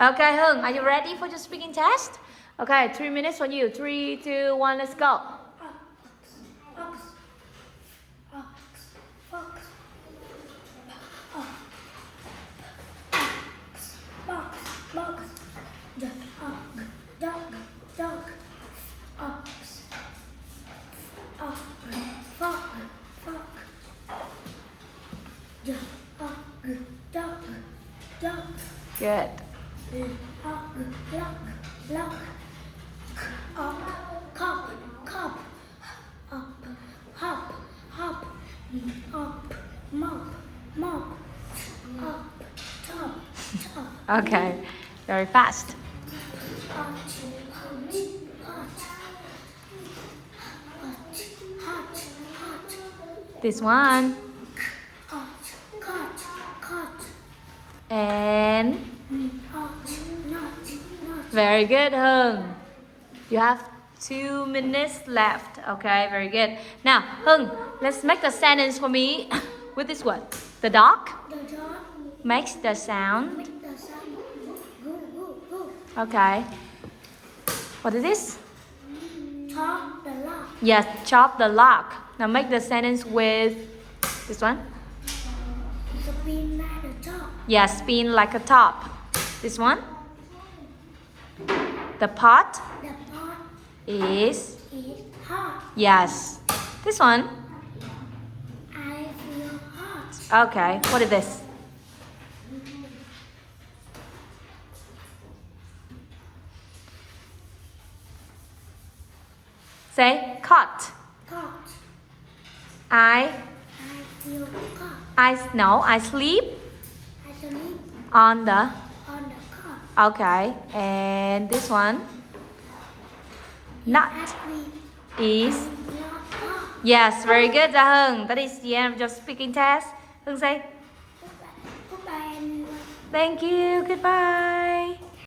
Okay, Hưng, are you ready for your speaking test? Okay, 3 minutes for you. 3, 2, 1, let's go. Good. Okay, very fast. This one. And very good, Hưng. You have 2 minutes left. Okay, very good. Now, Hưng, let's make a sentence for me with this word. The dog makes the sound. Okay. What is this? Chop the lock. Yes, chop the lock. Now make the sentence with this one. Spin like a top. Yes, spin like a top. This one. The pot The pot is. is hot. Yes. This one. I feel hot. Okay. What is this? Say cot. Hot. I feel hot. I sleep I sleep on the. on the cot. Okay. And this one. Nut is. Not hot. Yes, very good, Gia Hưng. That is the end of your speaking test. Hưng say. Goodbye, everyone. Thank you. Goodbye.